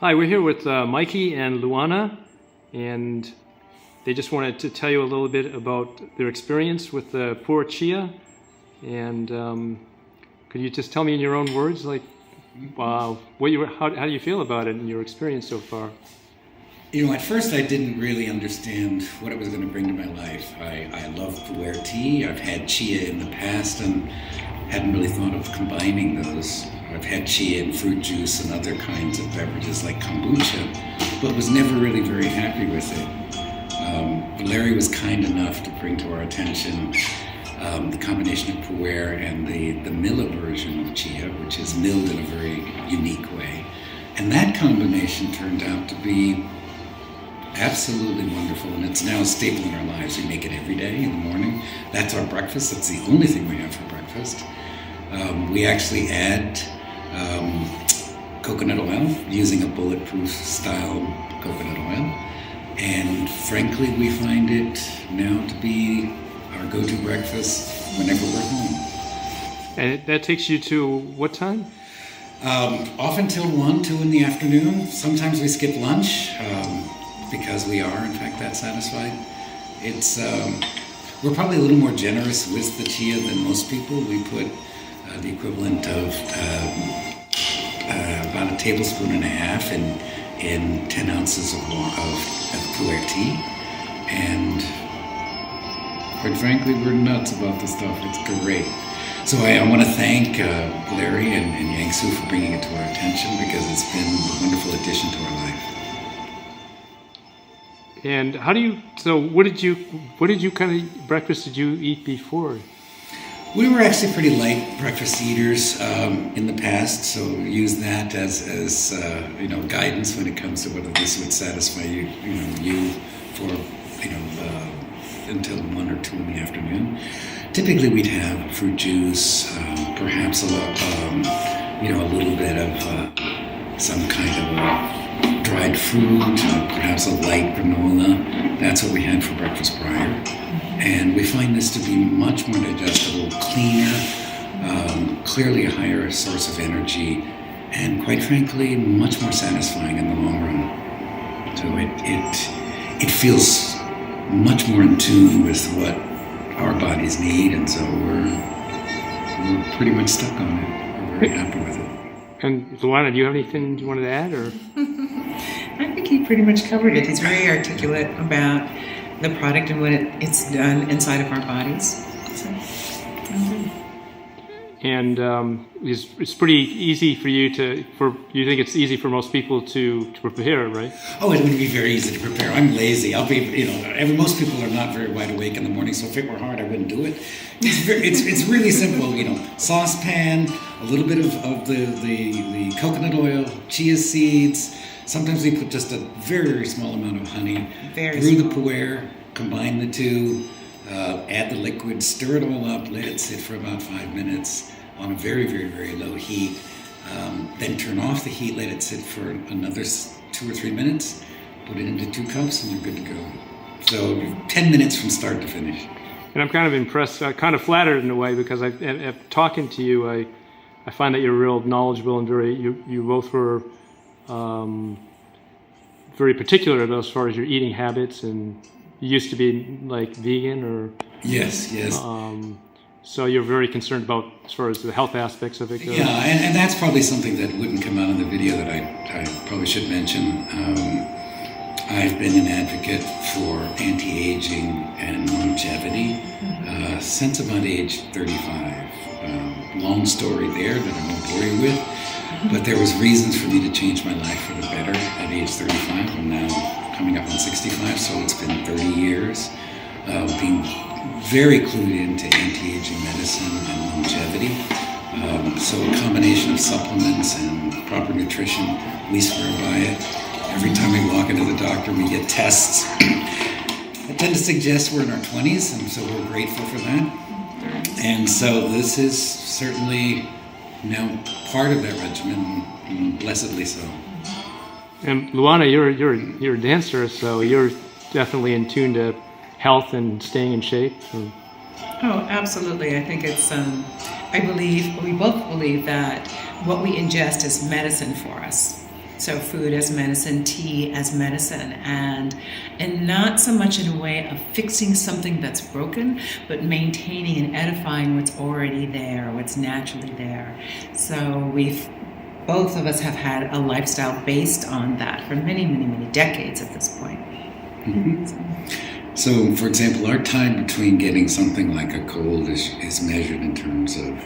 Hi, we're here with Mikey and Luana, and they just wanted to tell you a little bit about their experience with the PuerhChia. And could you just tell me in your own words, like, how do you feel about it in your experience so far? You know, at first I didn't really understand what it was going to bring to my life. I love Puer tea. I've had chia in the past and hadn't really thought of combining those. I've had chia and fruit juice and other kinds of beverages like kombucha, but was never really very happy with it. Larry was kind enough to bring to our attention the combination of Puer and the Miller version of chia, which is milled in a very unique way. And that combination turned out to be absolutely wonderful, and it's now a staple in our lives. We make it every day in the morning. That's our breakfast. That's the only thing we have for breakfast. We actually add coconut oil using a bulletproof style coconut oil, and frankly we find it now to be our go-to breakfast whenever we're home. And that takes you to what time? Often till 1, 2 in the afternoon. Sometimes we skip lunch because we are in fact that satisfied. It's we're probably a little more generous with the chia than most people. We put the equivalent of about a tablespoon and a half in 10 ounces of Puer tea, and quite frankly, we're nuts about the stuff. It's great. So I want to thank Larry and Yangsu for bringing it to our attention, because it's been a wonderful addition to our life. And what kind of breakfast did you eat before? We were actually pretty light breakfast eaters in the past, so use that as guidance when it comes to whether this would satisfy you for until 1 or 2 in the afternoon. Typically, we'd have fruit juice, perhaps a little bit of some kind of dried fruit, perhaps a light granola. That's what we had for breakfast prior. And we find this to be much more digestible, cleaner, clearly a higher source of energy, and quite frankly, much more satisfying in the long run. So it feels much more in tune with what our bodies need, and so we're pretty much stuck on it. We're very happy with it. And Luana, do you have anything you wanted to add, or? I think he pretty much covered it. He's very articulate about the product and what it's done inside of our bodies. So, and it's pretty easy for you you think it's easy for most people to prepare, right? Oh, it would be very easy to prepare. I'm lazy. Most people are not very wide awake in the morning, so if it were hard, I wouldn't do it. It's really simple. Saucepan, a little bit of the coconut oil, chia seeds. Sometimes we put just a very, very small amount of honey. Brew the Puer, combine the two, add the liquid, stir it all up, let it sit for about 5 minutes on a very, very, very low heat. Then turn off the heat, let it sit for another 2 or 3 minutes, put it into 2 cups, and you're good to go. So 10 minutes from start to finish. And I'm kind of impressed, kind of flattered in a way, because talking to you, I find that you're real knowledgeable and you both were very particular as far as your eating habits, and you used to be like vegan, or yes. So you're very concerned about as far as the health aspects of it goes. Yeah, and that's probably something that wouldn't come out in the video that I probably should mention. I've been an advocate for anti-aging and longevity since about age 35. Long story there that I won't bore you with, but there was reasons for me to change my life for the better at age 35. I'm now coming up on 65, so it's been 30 years being very clued into anti-aging medicine and longevity. So a combination of supplements and proper nutrition, we swear by it. Every time we walk into the doctor, we get tests. I tend to suggest we're in our 20s, and so we're grateful for that. And so this is certainly now part of that regimen, and blessedly so. And Luana, you're a dancer, so you're definitely in tune to health and staying in shape. So. Oh, absolutely. I think it's, we both believe that what we ingest is medicine for us. So food as medicine, tea as medicine, and not so much in a way of fixing something that's broken, but maintaining and edifying what's already there, what's naturally there. So both of us have had a lifestyle based on that for many, many, many decades at this point. So, for example, our time between getting something like a cold is measured in terms of,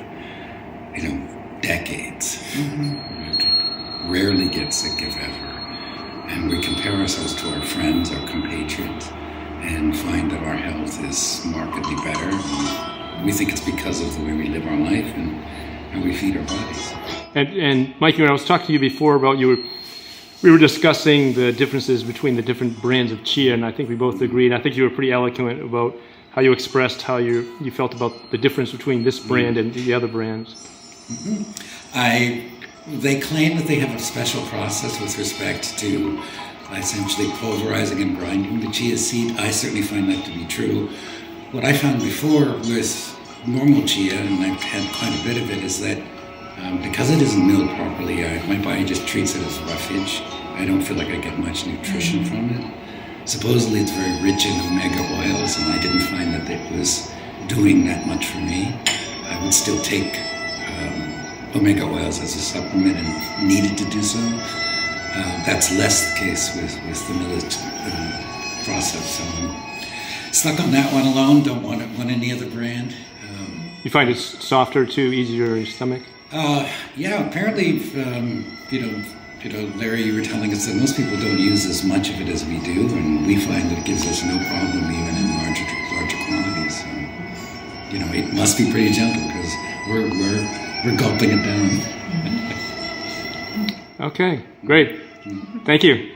decades. We rarely get sick, if ever. And we compare ourselves to our friends, our compatriots, and find that our health is markedly better. And we think it's because of the way we live our life and how we feed our bodies. And Mikey, when I was talking to you before about we were discussing the differences between the different brands of chia, and I think we both agreed. I think you were pretty eloquent about how you expressed how you felt about the difference between this brand and the other brands. They claim that they have a special process with respect to essentially pulverizing and grinding the chia seed. I certainly find that to be true. What I found before with normal chia, and I've had quite a bit of it, is that because it isn't milled properly, my body just treats it as roughage. I don't feel like I get much nutrition from it. Supposedly it's very rich in omega oils, and I didn't find that it was doing that much for me. I would still take omega oils as a supplement and needed to do so. That's less the case with the millet process. So I'm stuck on that one alone. Don't want any other brand. You find it softer too, easier on your stomach? Yeah, apparently, Larry, you were telling us that most people don't use as much of it as we do, and we find that it gives us no problem even in larger quantities. So, it must be pretty gentle because we're gulping it down. Okay, great. Thank you.